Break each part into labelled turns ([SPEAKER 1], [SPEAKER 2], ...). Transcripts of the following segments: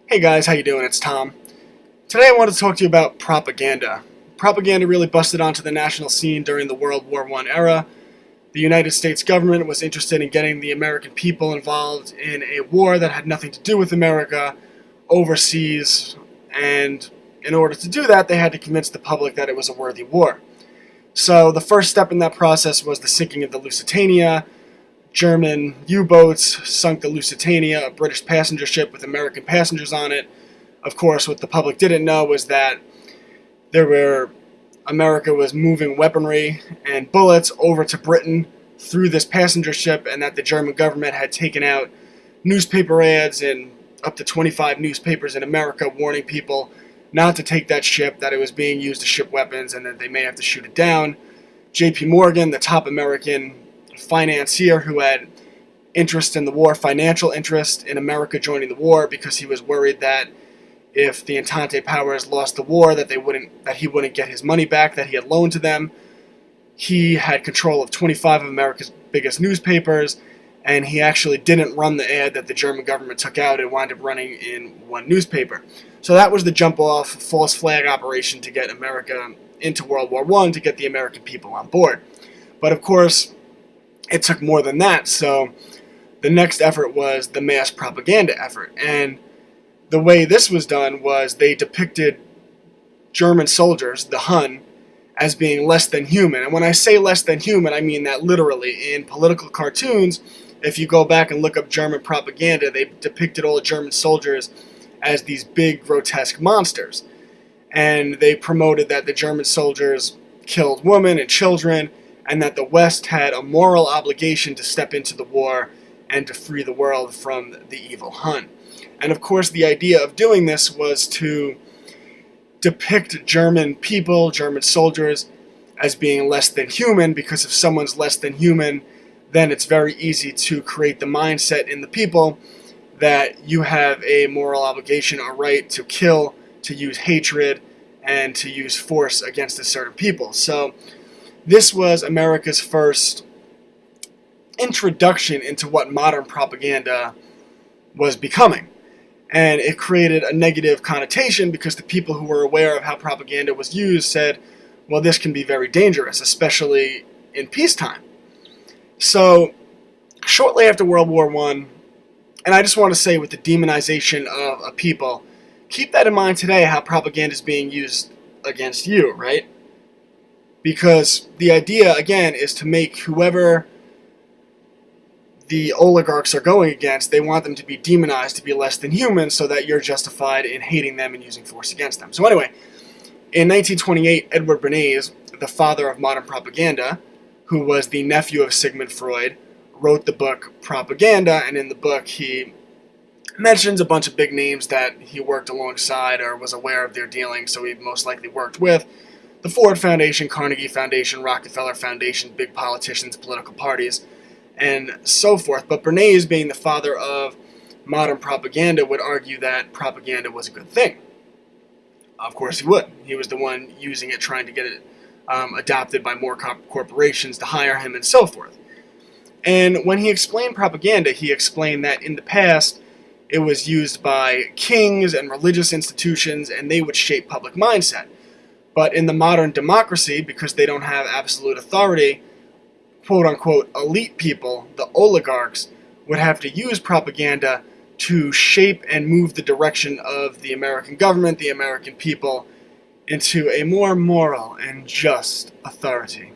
[SPEAKER 1] Hey guys, how you doing? It's Tom. Today I want to talk to you about propaganda. Propaganda really busted onto the national scene during the World War I era. The United States government was interested in getting the American people involved in a war that had nothing to do with America overseas, and in order to do that, they had to convince the public that it was a worthy war. So the first step in that process was the sinking of the Lusitania. German U-boats sunk the Lusitania, a British passenger ship with American passengers on it. Of course, what the public didn't know was that America was moving weaponry and bullets over to Britain through this passenger ship, and that the German government had taken out newspaper ads in up to 25 newspapers in America warning people not to take that ship, that it was being used to ship weapons, and that they may have to shoot it down. J.P. Morgan, the top American financier who had interest in the war, financial interest in America joining the war, because he was worried that if the Entente powers lost the war, that he wouldn't get his money back that he had loaned to them. He had control of 25 of America's biggest newspapers, and he actually didn't run the ad that the German government took out. It wound up running in one newspaper. So that was the jump-off false flag operation to get America into World War I, to get the American people on board. But of course, it took more than that, so the next effort was the mass propaganda effort. And the way this was done was they depicted German soldiers, the Hun, as being less than human. And when I say less than human, I mean that literally. In political cartoons, if you go back and look up German propaganda, they depicted all the German soldiers as these big, grotesque monsters. And they promoted that the German soldiers killed women and children, and that the West had a moral obligation to step into the war and to free the world from the evil Hun. And of course, the idea of doing this was to depict German people, German soldiers, as being less than human, because if someone's less than human, then it's very easy to create the mindset in the people that you have a moral obligation or right to kill, to use hatred, and to use force against a certain people. So this was America's first introduction into what modern propaganda was becoming. And it created a negative connotation because the people who were aware of how propaganda was used said, well, this can be very dangerous, especially in peacetime. So shortly after World War I, and I just want to say with the demonization of a people, keep that in mind today, how propaganda is being used against you, right? Because the idea, again, is to make whoever the oligarchs are going against, they want them to be demonized, to be less than human, so that you're justified in hating them and using force against them. So anyway, in 1928, Edward Bernays, the father of modern propaganda, who was the nephew of Sigmund Freud, wrote the book Propaganda, and in the book he mentions a bunch of big names that he worked alongside or was aware of their dealings, so he most likely worked with. The Ford Foundation, Carnegie Foundation, Rockefeller Foundation, big politicians, political parties, and so forth. But Bernays, being the father of modern propaganda, would argue that propaganda was a good thing. Of course he would. He was the one using it, trying to get it adopted by more corporations to hire him and so forth. And when he explained propaganda, he explained that in the past it was used by kings and religious institutions, and they would shape public mindset. But in the modern democracy, because they don't have absolute authority, quote-unquote elite people, the oligarchs, would have to use propaganda to shape and move the direction of the American government, the American people, into a more moral and just authority.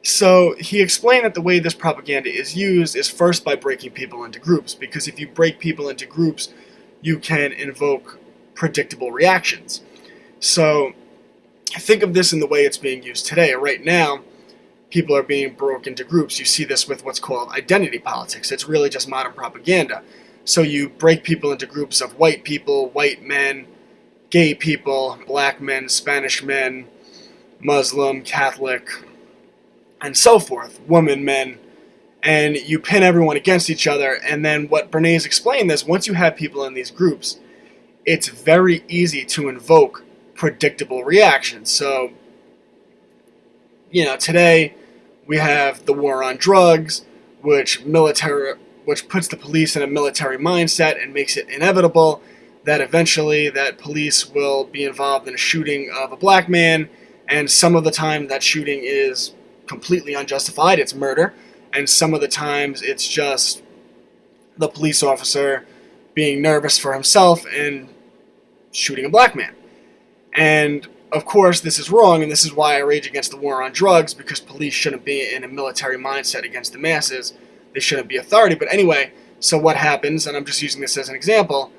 [SPEAKER 1] So he explained that the way this propaganda is used is first by breaking people into groups, because if you break people into groups, you can invoke predictable reactions. So think of this in the way it's being used today. Right now, people are being broken into groups. You see this with what's called identity politics. It's really just modern propaganda. So you break people into groups of white people, white men, gay people, black men, Spanish men, Muslim, Catholic, and so forth, women, men, and you pin everyone against each other. And then what Bernays explained is, once you have people in these groups, it's very easy to invoke predictable reactions. So, today we have the war on drugs, which puts the police in a military mindset and makes it inevitable that eventually that police will be involved in a shooting of a black man, and some of the time that shooting is completely unjustified, it's murder, and some of the times it's just the police officer being nervous for himself and shooting a black man. And of course this is wrong, and this is why I rage against the war on drugs, because police shouldn't be in a military mindset against the masses. They shouldn't be authority. But anyway, so what happens, and I'm just using this as an example,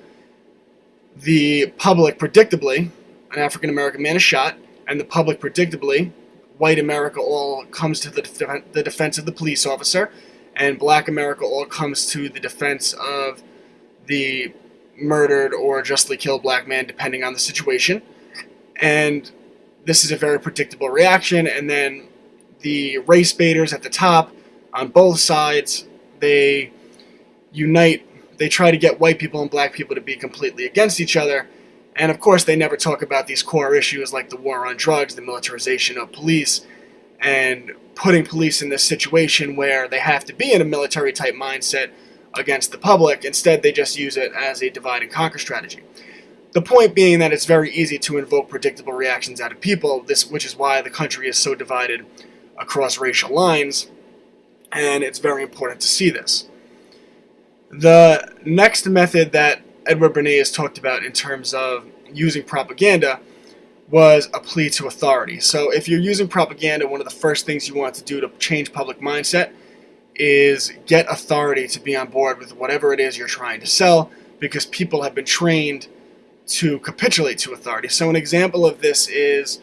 [SPEAKER 1] the public predictably, an African American man is shot, and the public predictably, white America all comes to the defense of the police officer, and black America all comes to the defense of the murdered or justly killed black man, depending on the situation. And this is a very predictable reaction. And then the race baiters at the top, on both sides, they unite. They try to get white people and black people to be completely against each other. And of course, they never talk about these core issues like the war on drugs, the militarization of police, and putting police in this situation where they have to be in a military-type mindset against the public. Instead, they just use it as a divide-and-conquer strategy. The point being that it's very easy to invoke predictable reactions out of people, which is why the country is so divided across racial lines, and it's very important to see this. The next method that Edward Bernays talked about in terms of using propaganda was a plea to authority. So if you're using propaganda, one of the first things you want to do to change public mindset is get authority to be on board with whatever it is you're trying to sell, because people have been trained to capitulate to authority. So an example of this is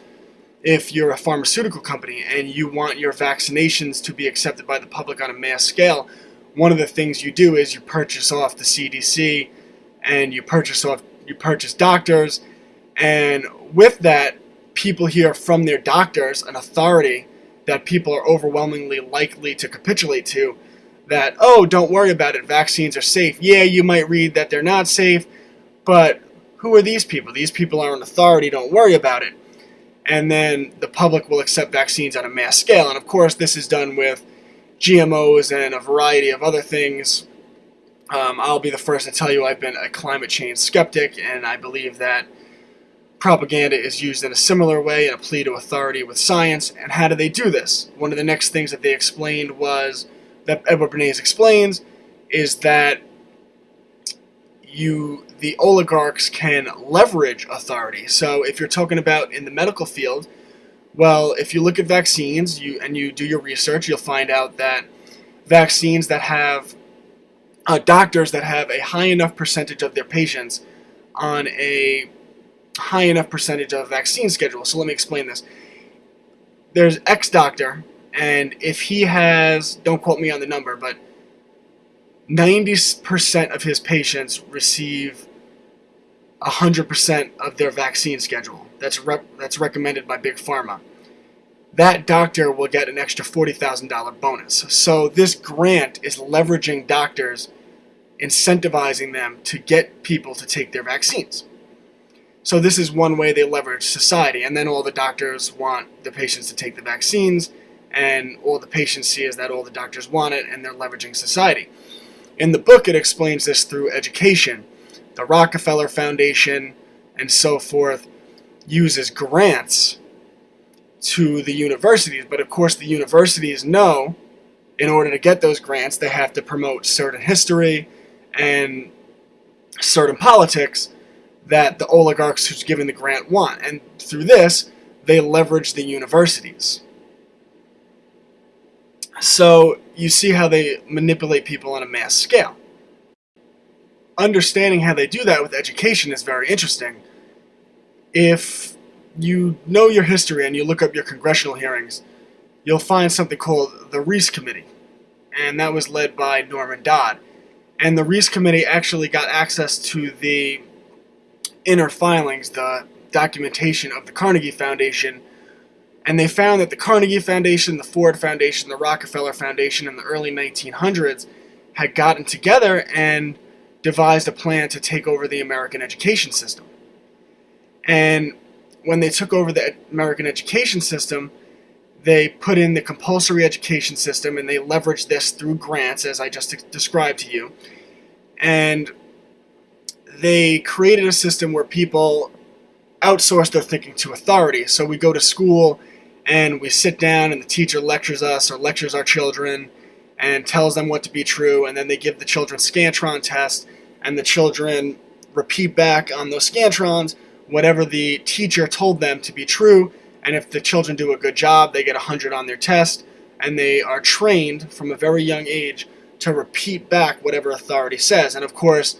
[SPEAKER 1] if you're a pharmaceutical company and you want your vaccinations to be accepted by the public on a mass scale, one of the things you do is you purchase off the CDC, and you purchase doctors, and with that, people hear from their doctors an authority that people are overwhelmingly likely to capitulate to, that, oh, don't worry about it, vaccines are safe. Yeah, you might read that they're not safe, but who are these people? These people are an authority, don't worry about it. And then the public will accept vaccines on a mass scale. And of course, this is done with GMOs and a variety of other things. I'll be the first to tell you I've been a climate change skeptic, and I believe that propaganda is used in a similar way, in a plea to authority with science. And how do they do this? One of the next things that they explained was, that Edward Bernays explains, is that the oligarchs can leverage authority. So if you're talking about in the medical field, well, if you look at vaccines and you do your research, you'll find out that vaccines that have doctors that have a high enough percentage of their patients on a high enough percentage of vaccine schedule. So let me explain this. There's X doctor, and if he has, don't quote me on the number, but 90% of his patients receive 100% of their vaccine schedule. That's recommended by Big Pharma. That doctor will get an extra $40,000 bonus. So this grant is leveraging doctors, incentivizing them to get people to take their vaccines. So this is one way they leverage society. And then all the doctors want the patients to take the vaccines, and all the patients see is that all the doctors want it, and they're leveraging society. In the book, it explains this through education. The Rockefeller Foundation and so forth uses grants to the universities, but of course the universities know in order to get those grants they have to promote certain history and certain politics that the oligarchs who's given the grant want, and through this they leverage the universities. So you see how they manipulate people on a mass scale. Understanding how they do that with education is very interesting. If you know your history and you look up your congressional hearings, you'll find something called the Reese Committee, and that was led by Norman Dodd. And the Reese Committee actually got access to the inner filings, the documentation of the Carnegie Foundation, and they found that the Carnegie Foundation, the Ford Foundation, the Rockefeller Foundation in the early 1900s had gotten together and devised a plan to take over the American education system. And when they took over the American education system, they put in the compulsory education system, and they leveraged this through grants, as I just described to you. And they created a system where people outsource their thinking to authority. So we go to school and we sit down and the teacher lectures us or lectures our children and tells them what to be true, and then they give the children Scantron tests, and the children repeat back on those Scantrons whatever the teacher told them to be true, and if the children do a good job, they get 100 on their test, and they are trained from a very young age to repeat back whatever authority says. And of course,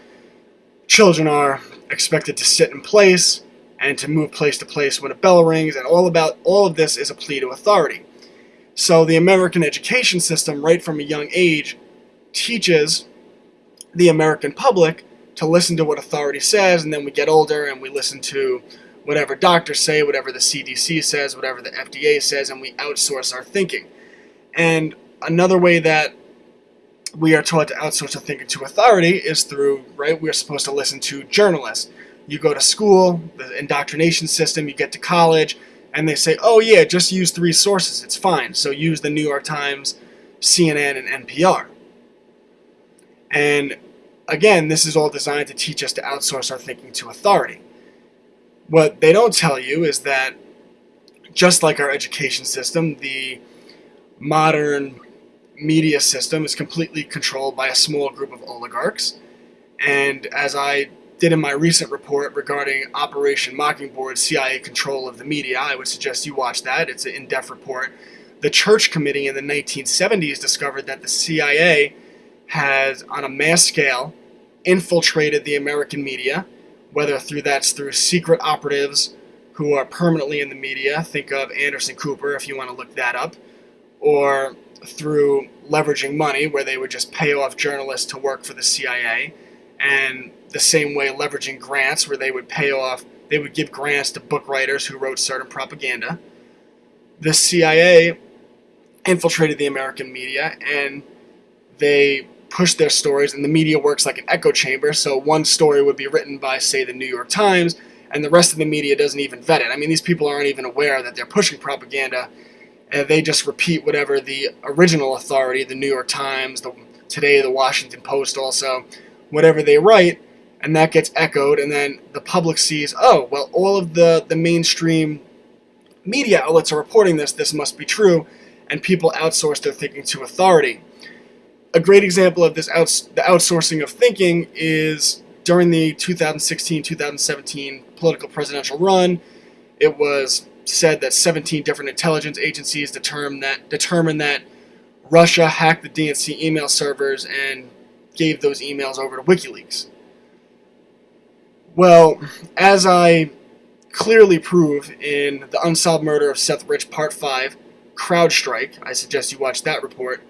[SPEAKER 1] children are expected to sit in place and to move place to place when a bell rings, and all of this is a plea to authority. So the American education system, right from a young age, teaches the American public to listen to what authority says, and then we get older and we listen to whatever doctors say, whatever the CDC says, whatever the FDA says, and we outsource our thinking. And another way that we are taught to outsource our thinking to authority is through, right, we're supposed to listen to journalists. You go to school, the indoctrination system, you get to college, and they say, oh yeah, just use 3 sources, it's fine. So use the New York Times, CNN, and NPR. And again, this is all designed to teach us to outsource our thinking to authority. What they don't tell you is that, just like our education system, the modern media system is completely controlled by a small group of oligarchs. And as I did in my recent report regarding Operation Mockingboard's CIA control of the media, I would suggest you watch that. It's an in-depth report. The Church Committee in the 1970s discovered that the CIA has, on a mass scale, infiltrated the American media, whether that's through secret operatives who are permanently in the media, think of Anderson Cooper if you want to look that up, or through leveraging money, where they would just pay off journalists to work for the CIA, and the same way leveraging grants, where they would give grants to book writers who wrote certain propaganda. The CIA infiltrated the American media, and they pushed their stories, and the media works like an echo chamber, so one story would be written by, say, the New York Times, and the rest of the media doesn't even vet it. I mean, these people aren't even aware that they're pushing propaganda, and they just repeat whatever the original authority, the New York Times, today the Washington Post also, whatever they write, and that gets echoed, and then the public sees, oh, well, all of the mainstream media outlets are reporting this must be true, and people outsource their thinking to authority. A great example of this, the outsourcing of thinking, is during the 2016-2017 political presidential run. It was said that 17 different intelligence agencies determined that Russia hacked the DNC email servers and gave those emails over to WikiLeaks. Well, as I clearly prove in The Unsolved Murder of Seth Rich Part 5, CrowdStrike, I suggest you watch that report,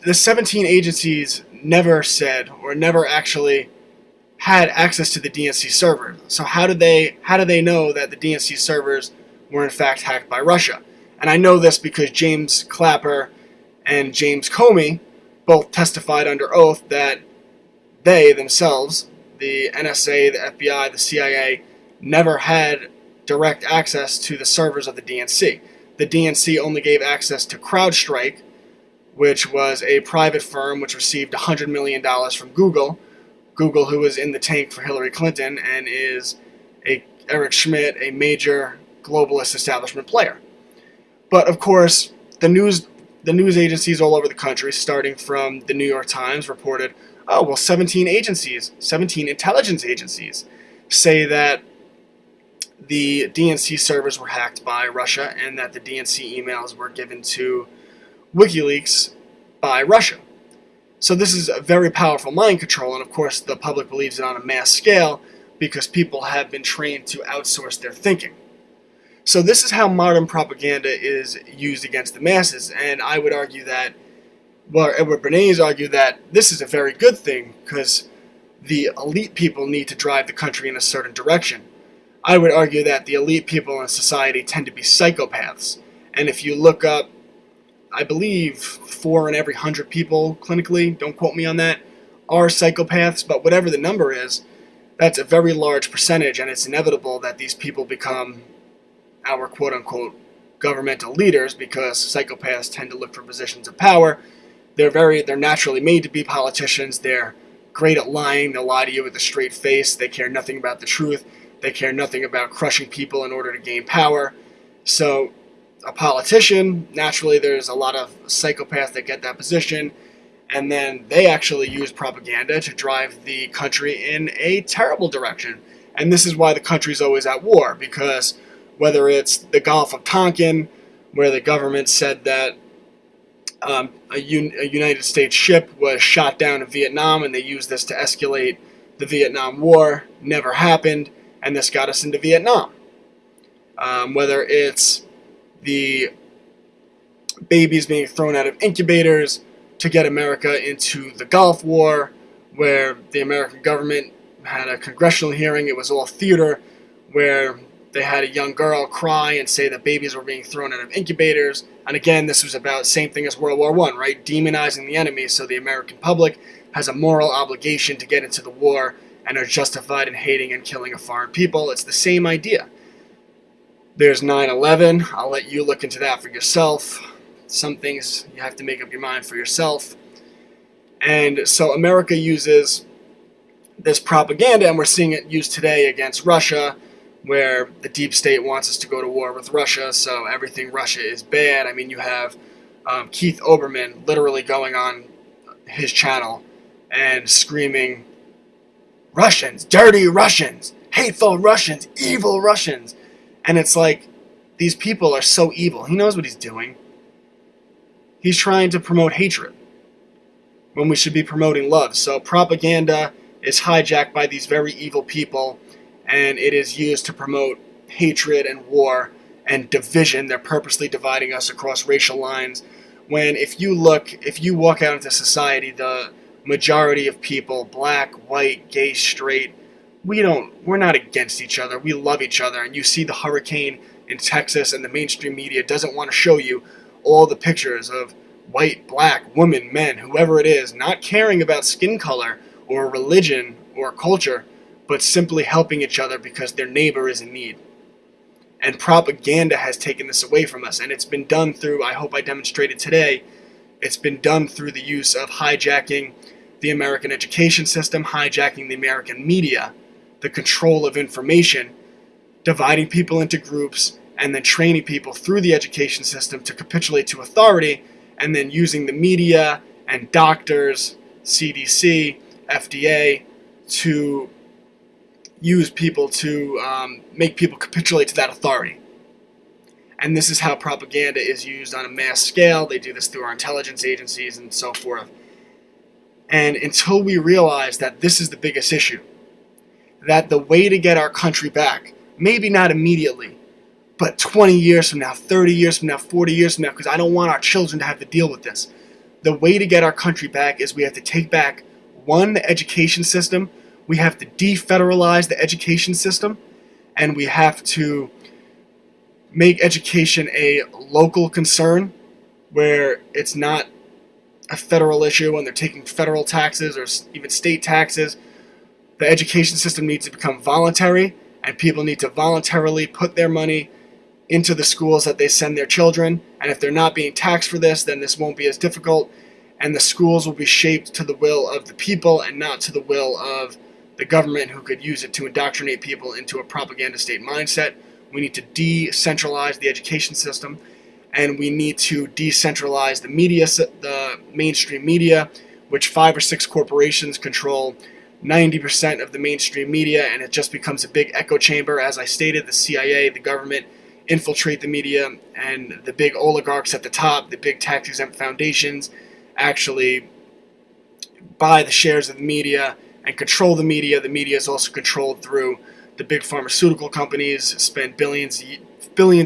[SPEAKER 1] the 17 agencies never said or never actually had access to the DNC server. So how do they know that the DNC servers were in fact hacked by Russia? And I know this because James Clapper and James Comey both testified under oath that they themselves, the NSA, the FBI, the CIA, never had direct access to the servers of the DNC. The DNC only gave access to CrowdStrike, which was a private firm which received $100 million from Google, who was in the tank for Hillary Clinton and is Eric Schmidt, a major globalist establishment player. But of course, the news agencies all over the country, starting from the New York Times, reported, oh, well, 17 intelligence agencies say that the DNC servers were hacked by Russia and that the DNC emails were given to WikiLeaks by Russia. So this is a very powerful mind control, and of course the public believes it on a mass scale because people have been trained to outsource their thinking. So this is how modern propaganda is used against the masses, and I would argue that, well, Edward Bernays argued that this is a very good thing because the elite people need to drive the country in a certain direction. I would argue that the elite people in society tend to be psychopaths, and if you look up, I believe 4 in every 100 people clinically, don't quote me on that, are psychopaths, but whatever the number is, that's a very large percentage, and it's inevitable that these people become our quote-unquote governmental leaders because psychopaths tend to look for positions of power. They're naturally made to be politicians. They're great at lying. They'll lie to you with a straight face. They care nothing about the truth. They care nothing about crushing people in order to gain power. So a politician, naturally there's a lot of psychopaths that get that position, and then they actually use propaganda to drive the country in a terrible direction. And this is why the country's always at war, because whether it's the Gulf of Tonkin, where the government said that a United States ship was shot down in Vietnam and they used this to escalate the Vietnam War, never happened, and this got us into Vietnam. Whether it's the babies being thrown out of incubators to get America into the Gulf War, where the American government had a congressional hearing. It was all theater, where they had a young girl cry and say that babies were being thrown out of incubators. And again, this was about the same thing as World War I, right? Demonizing the enemy, so the American public has a moral obligation to get into the war and are justified in hating and killing a foreign people. It's the same idea. There's 9/11. I'll let you look into that for yourself. Some things you have to make up your mind for yourself. And so America uses this propaganda, and we're seeing it used today against Russia, where the deep state wants us to go to war with Russia, so everything Russia is bad. I mean, you have Keith Olbermann literally going on his channel and screaming, Russians, dirty Russians, hateful Russians, evil Russians. And it's like, these people are so evil. He knows what he's doing. He's trying to promote hatred when we should be promoting love. So propaganda is hijacked by these very evil people, and it is used to promote hatred and war and division. They're purposely dividing us across racial lines. When if you walk out into society, the majority of people, black, white, gay, straight, we're not against each other. We love each other. And you see the hurricane in Texas, and the mainstream media doesn't want to show you all the pictures of white, black, women, men, whoever it is, not caring about skin color or religion or culture, but simply helping each other because their neighbor is in need. And propaganda has taken this away from us, and it's been done through, I hope I demonstrated today, it's been done through the use of hijacking the American education system, hijacking the American media, the control of information, dividing people into groups, and then training people through the education system to capitulate to authority, and then using the media and doctors, CDC, FDA, to use people to make people capitulate to that authority. And this is how propaganda is used on a mass scale. They do this through our intelligence agencies and so forth. And until we realize that this is the biggest issue, that the way to get our country back, maybe not immediately, but 20 years from now, 30 years from now, 40 years from now, because I don't want our children to have to deal with this. The way to get our country back is we have to take back, one, the education system. We have to defederalize the education system, and we have to make education a local concern where it's not a federal issue and they're taking federal taxes or even state taxes. The education system needs to become voluntary, and people need to voluntarily put their money into the schools that they send their children. And if they're not being taxed for this, then this won't be as difficult, and the schools will be shaped to the will of the people and not to the will of the government, who could use it to indoctrinate people into a propaganda state mindset. We need to decentralize the education system, and we need to decentralize the media, the mainstream media, which 5 or 6 corporations control 90% of the mainstream media, and it just becomes a big echo chamber. As I stated, the CIA, the government, infiltrate the media, and the big oligarchs at the top, the big tax-exempt foundations, actually buy the shares of the media and control the media. The media is also controlled through the big pharmaceutical companies, spend billions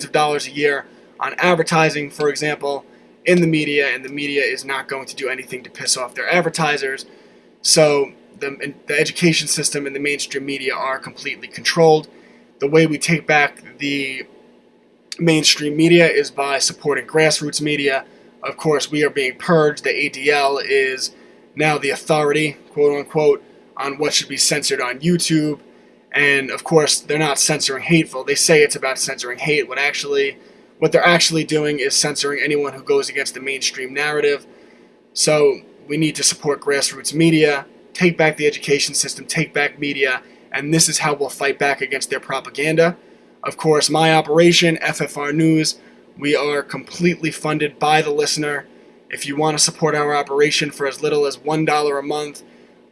[SPEAKER 1] of dollars a year on advertising, for example, in the media, and the media is not going to do anything to piss off their advertisers. So the education system and the mainstream media are completely controlled. The way we take back the mainstream media is by supporting grassroots media. Of course, we are being purged. The ADL is now the authority, quote unquote, on what should be censored on YouTube. And of course, they're not censoring hateful. They say it's about censoring hate. What they're actually doing is censoring anyone who goes against the mainstream narrative. So we need to support grassroots media. take back the education system, take back media, and this is how we'll fight back against their propaganda. Of course, my operation, FFRnews, we are completely funded by the listener. If you want to support our operation for as little as $1 a month,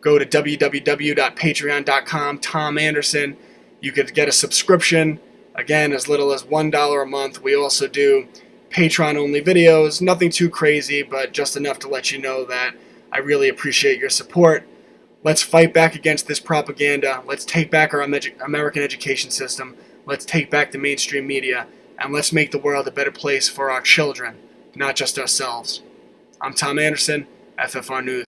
[SPEAKER 1] go to www.patreon.com, Tom Anderson. You could get a subscription, again, as little as $1 a month. We also do Patreon-only videos, nothing too crazy, but just enough to let you know that I really appreciate your support. Let's fight back against this propaganda. Let's take back our American education system. Let's take back the mainstream media. And let's make the world a better place for our children, not just ourselves. I'm Tom Anderson, FFR News.